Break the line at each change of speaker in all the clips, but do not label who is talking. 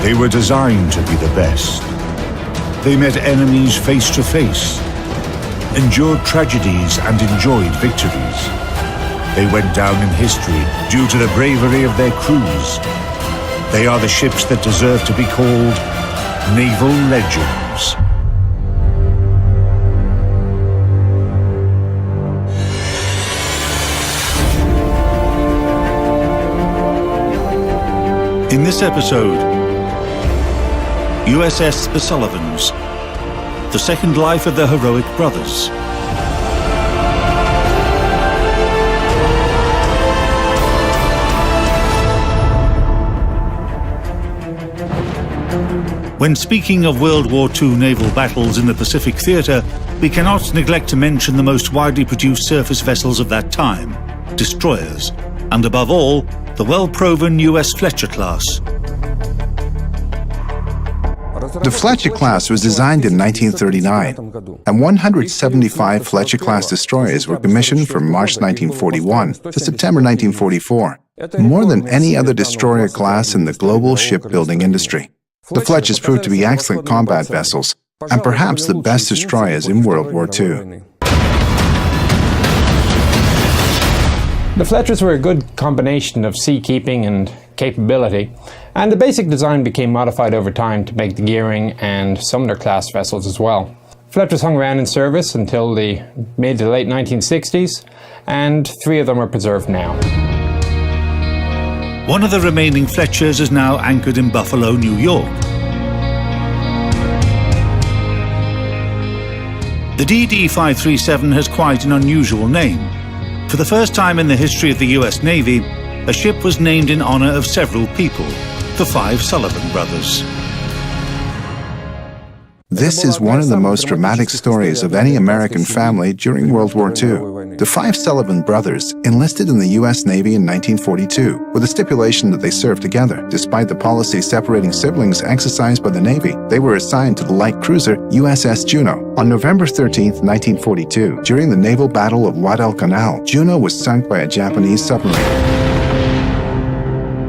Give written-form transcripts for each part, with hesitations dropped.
They were designed to be the best. They met enemies face to face, endured tragedies and enjoyed victories. They went down in history due to the bravery of their crews. They are the ships that deserve to be called naval legends. In this episode, USS The Sullivans, the second life of the heroic brothers. When speaking of World War II naval battles in the Pacific Theatre, we cannot neglect to mention the most widely produced surface vessels of that time, destroyers, and above all, the well-proven US Fletcher class.
The Fletcher class was designed in 1939, and 175 Fletcher-class destroyers were commissioned from March 1941 to September 1944, more than any other destroyer class in the global shipbuilding industry. The Fletchers proved to be excellent combat vessels, and perhaps the best destroyers in World War II.
The Fletchers were a good combination of seakeeping and capability, and the basic design became modified over time to make the gearing and Sumner class vessels as well. Fletchers hung around in service until the mid to late 1960s, and 3 of them are preserved now.
One of the remaining Fletchers is now anchored in Buffalo, New York. The DD-537 has quite an unusual name. For the first time in the history of the US Navy, a ship was named in honor of several people, the 5 Sullivan brothers.
This is one of the most dramatic stories of any American family during World War II. The 5 Sullivan brothers enlisted in the U.S. Navy in 1942 with a stipulation that they serve together. Despite the policy separating siblings exercised by the Navy, they were assigned to the light cruiser USS Juno. On November 13, 1942, during the naval battle of Guadalcanal, Juno was sunk by a Japanese submarine.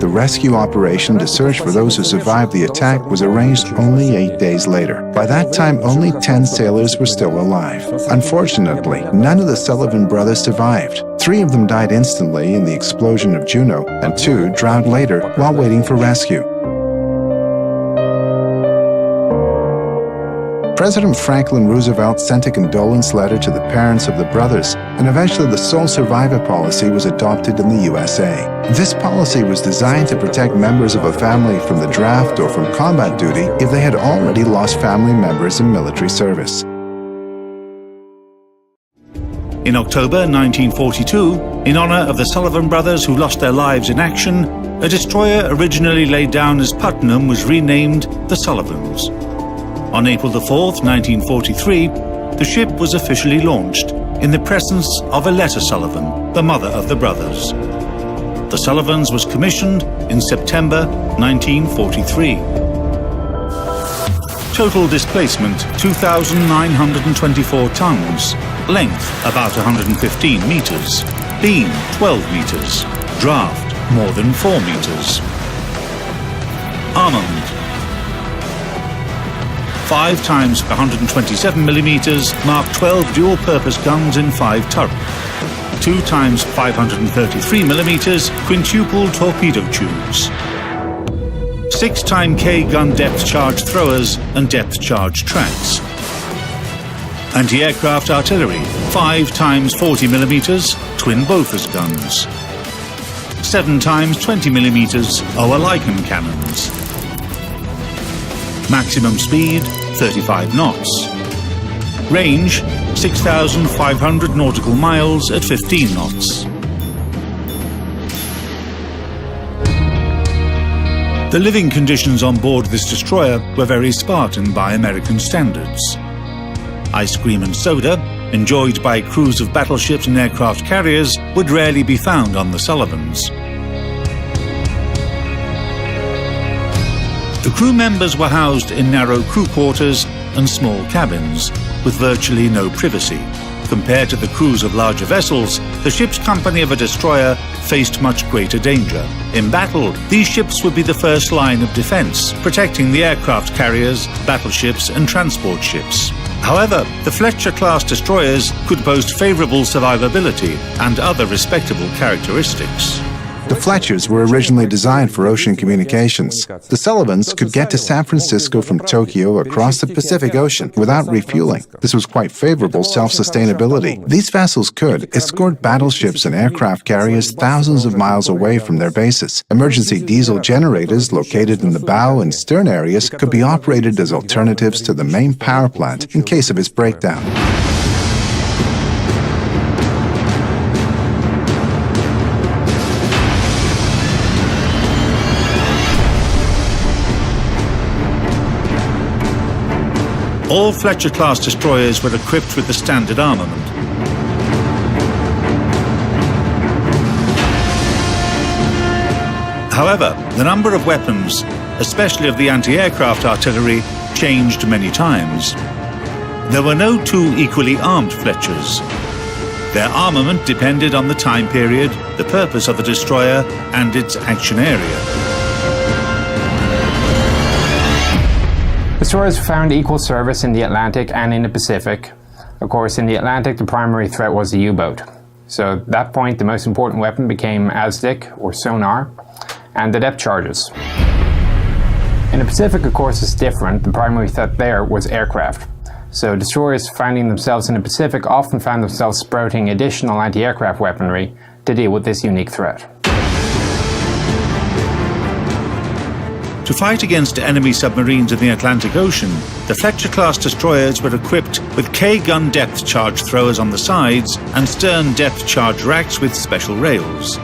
The rescue operation to search for those who survived the attack was arranged only 8 days later. By that time, only 10 sailors were still alive. Unfortunately, none of the Sullivan brothers survived. 3 of them died instantly in the explosion of Juno, and 2 drowned later while waiting for rescue. President Franklin Roosevelt sent a condolence letter to the parents of the brothers, and eventually the sole survivor policy was adopted in the USA. This policy was designed to protect members of a family from the draft or from combat duty if they had already lost family members in military service.
In October 1942, in honor of the Sullivan brothers who lost their lives in action, a destroyer originally laid down as Putnam was renamed the Sullivans. On April 4, 1943, the ship was officially launched in the presence of Aletta Sullivan, the mother of the brothers. The Sullivans was commissioned in September 1943. Total displacement 2,924 tons, length about 115 meters, beam 12 meters, draft more than 4 meters. Armament 5 times 127 millimeters, Mark 12 dual-purpose guns in 5 turrets. 2 times 533 millimeters, quintuple torpedo tubes. 6 times K gun depth charge throwers and depth charge tracks. Anti-aircraft artillery, 5 times 40 millimeters, twin Bofors guns. 7 times 20 millimeters, Oerlikon cannons. Maximum speed, 35 knots. Range, 6,500 nautical miles at 15 knots. The living conditions on board this destroyer were very Spartan by American standards. Ice cream and soda, enjoyed by crews of battleships and aircraft carriers, would rarely be found on the Sullivans. The crew members were housed in narrow crew quarters and small cabins, with virtually no privacy, Compared to the crews of larger vessels, the ship's company of a destroyer faced much greater danger. In battle, these ships would be the first line of defense, protecting the aircraft carriers, battleships, and transport ships. However, the Fletcher-class destroyers could boast favorable survivability and other respectable characteristics.
The Fletchers were originally designed for ocean communications. The Sullivans could get to San Francisco from Tokyo across the Pacific Ocean without refueling. This was quite favorable self-sustainability. These vessels could escort battleships and aircraft carriers thousands of miles away from their bases. Emergency diesel generators located in the bow and stern areas could be operated as alternatives to the main power plant in case of its breakdown.
All Fletcher-class destroyers were equipped with the standard armament. However, the number of weapons, especially of the anti-aircraft artillery, changed many times. There were no two equally armed Fletchers. Their armament depended on the time period, the purpose of the destroyer, and its action area.
Destroyers found equal service in the Atlantic and in the Pacific. Of course, in the Atlantic, the primary threat was the U-boat. So at that point, the most important weapon became ASDIC, or sonar, and the depth charges. In the Pacific, of course, it's different. The primary threat there was aircraft. So destroyers finding themselves in the Pacific often found themselves sprouting additional anti-aircraft weaponry to deal with this unique threat.
To fight against enemy submarines in the Atlantic Ocean, the Fletcher-class destroyers were equipped with K-gun depth charge throwers on the sides and stern depth charge racks with special rails.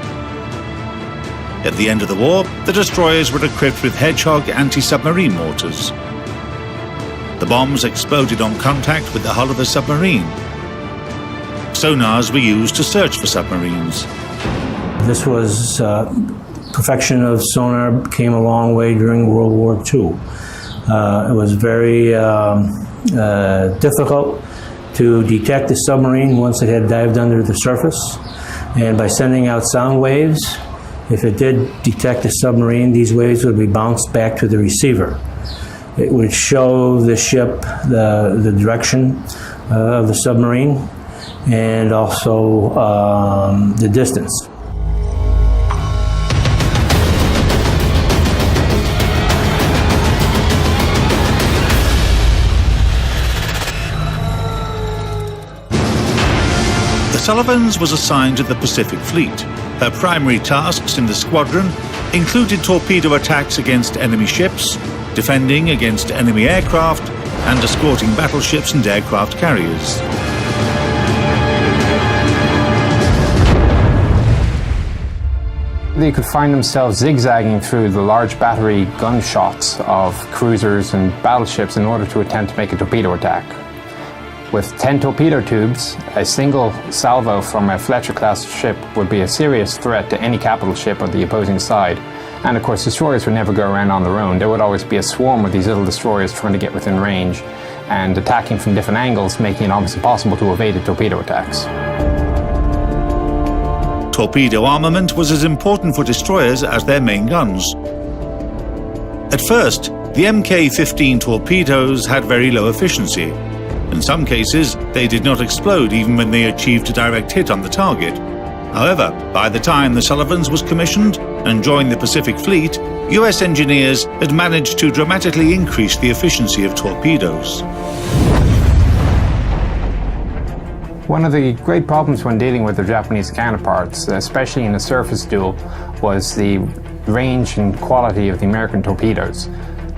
At the end of the war, the destroyers were equipped with Hedgehog anti-submarine mortars. The bombs exploded on contact with the hull of the submarine. Sonars were used to search for submarines.
This was perfection of sonar came a long way during World War II. It was very difficult to detect the submarine once it had dived under the surface. And by sending out sound waves, if it did detect the submarine, these waves would be bounced back to the receiver. It would show the ship the direction of the submarine and also the distance.
The Sullivans was assigned to the Pacific Fleet. Her primary tasks in the squadron included torpedo attacks against enemy ships, defending against enemy aircraft, and escorting battleships and aircraft carriers.
They could find themselves zigzagging through the large battery gunshots of cruisers and battleships in order to attempt to make a torpedo attack. With 10 torpedo tubes, a single salvo from a Fletcher-class ship would be a serious threat to any capital ship of the opposing side. And of course, destroyers would never go around on their own. There would always be a swarm of these little destroyers trying to get within range and attacking from different angles, making it almost impossible to evade the torpedo attacks.
Torpedo armament was as important for destroyers as their main guns. At first, the Mk-15 torpedoes had very low efficiency. In some cases, they did not explode even when they achieved a direct hit on the target. However, by the time the Sullivans was commissioned and joined the Pacific Fleet, US engineers had managed to dramatically increase the efficiency of torpedoes.
One of the great problems when dealing with their Japanese counterparts, especially in a surface duel, was the range and quality of the American torpedoes.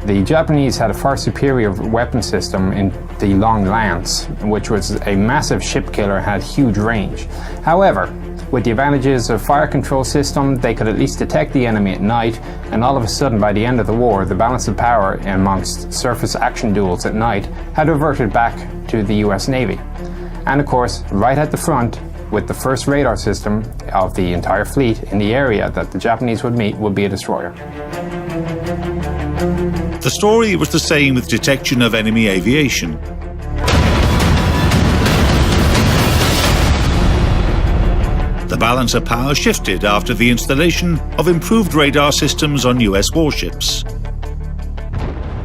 The Japanese had a far superior weapon system in the Long Lance, which was a massive ship killer and had huge range. However, with the advantages of fire control system, they could at least detect the enemy at night, and all of a sudden by the end of the war, the balance of power amongst surface action duels at night had reverted back to the US Navy. And of course, right at the front, with the first radar system of the entire fleet in the area that the Japanese would meet would be a destroyer.
The story was the same with detection of enemy aviation. The balance of power shifted after the installation of improved radar systems on US warships.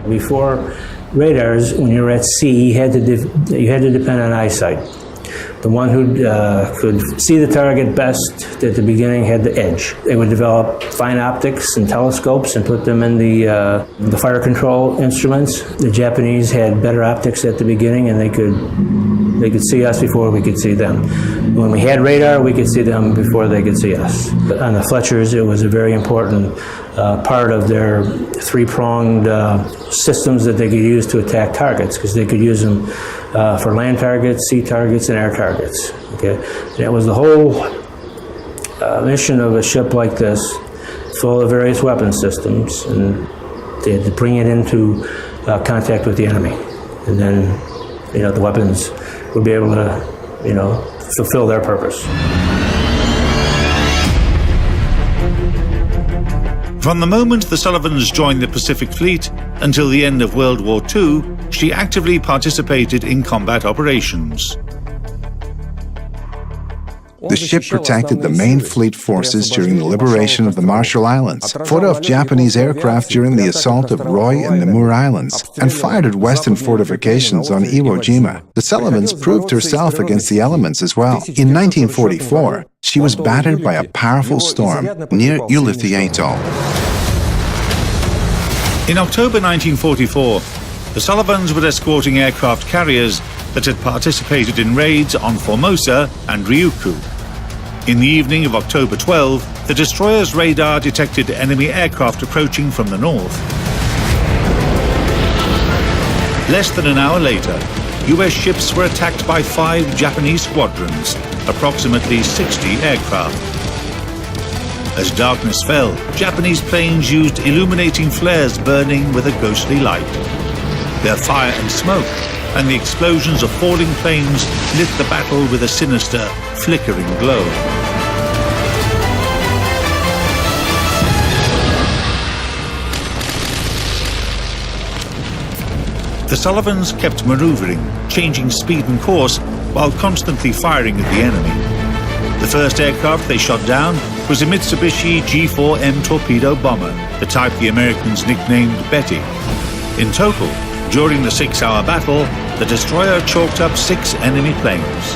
Before radars, when you were at sea, you had to depend on eyesight. The one who could see the target best at the beginning had the edge. They would develop fine optics and telescopes and put them in the fire control instruments. The Japanese had better optics at the beginning, and they could see us before we could see them. When we had radar, we could see them before they could see us. But on the Fletchers, it was a very important part of their three-pronged systems that they could use to attack targets, because they could use them for land targets, sea targets, and air targets. Okay, and it was the whole mission of a ship like this, full of various weapon systems, and they had to bring it into contact with the enemy, and then the weapons would be able to fulfill their purpose.
From the moment the Sullivans joined the Pacific Fleet until the end of World War II, she actively participated in combat operations.
The ship protected the main fleet forces during the liberation of the Marshall Islands, fought off Japanese aircraft during the assault of Roy and Namur Islands, and fired at Western fortifications on Iwo Jima. The Sullivans proved herself against the elements as well. In 1944, she was battered by a powerful storm near Ulithi Atoll.
In October 1944, the Sullivans were escorting aircraft carriers that had participated in raids on Formosa and Ryukyu. In the evening of October 12, the destroyer's radar detected enemy aircraft approaching from the north. Less than an hour later, US ships were attacked by 5 Japanese squadrons, approximately 60 aircraft. As darkness fell, Japanese planes used illuminating flares burning with a ghostly light. Their fire and smoke and the explosions of falling planes lit the battle with a sinister, flickering glow. The Sullivans kept maneuvering, changing speed and course, while constantly firing at the enemy. The first aircraft they shot down was a Mitsubishi G4M torpedo bomber, the type the Americans nicknamed Betty. In total, during the 6-hour battle, the destroyer chalked up 6 enemy planes.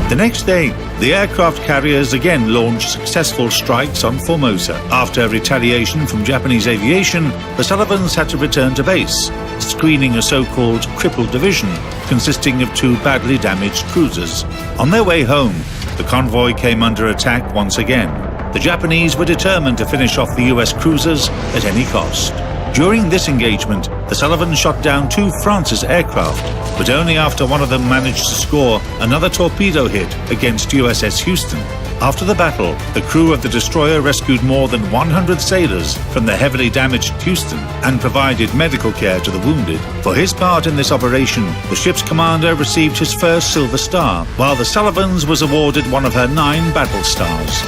The next day, the aircraft carriers again launched successful strikes on Formosa. After retaliation from Japanese aviation, the Sullivans had to return to base, screening a so-called crippled division consisting of 2 badly damaged cruisers. On their way home, the convoy came under attack once again. The Japanese were determined to finish off the US cruisers at any cost. During this engagement, the Sullivans shot down 2 Francis aircraft, but only after one of them managed to score another torpedo hit against USS Houston. After the battle, the crew of the destroyer rescued more than 100 sailors from the heavily damaged Houston and provided medical care to the wounded. For his part in this operation, the ship's commander received his first Silver Star, while the Sullivans was awarded one of her 9 battle stars.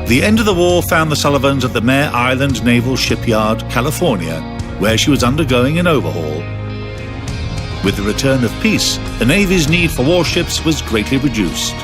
The end of the war found the Sullivans at the Mare Island Naval Shipyard, California, where she was undergoing an overhaul. With the return of peace, the Navy's need for warships was greatly reduced.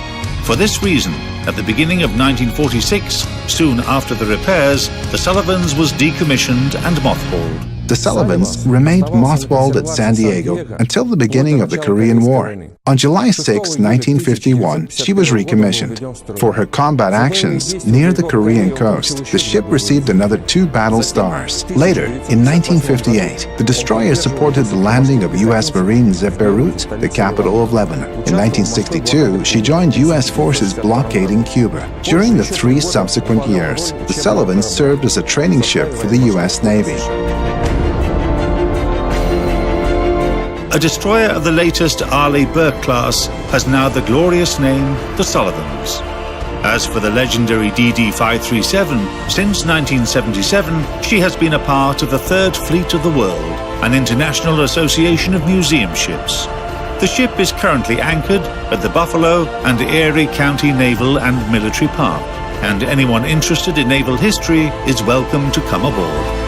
For this reason, at the beginning of 1946, soon after the repairs, the Sullivans was decommissioned and mothballed.
The Sullivans remained mothballed at San Diego until the beginning of the Korean War. On July 6, 1951, she was recommissioned. For her combat actions near the Korean coast, the ship received another 2 battle stars. Later, in 1958, the destroyer supported the landing of U.S. Marines at Beirut, the capital of Lebanon. In 1962, she joined U.S. forces blockading Cuba. During the 3 subsequent years, the Sullivans served as a training ship for the U.S. Navy.
A destroyer of the latest Arleigh Burke class has now the glorious name, the Sullivans. As for the legendary DD-537, since 1977, she has been a part of the 3rd Fleet of the World, an international association of museum ships. The ship is currently anchored at the Buffalo and Erie County Naval and Military Park, and anyone interested in naval history is welcome to come aboard.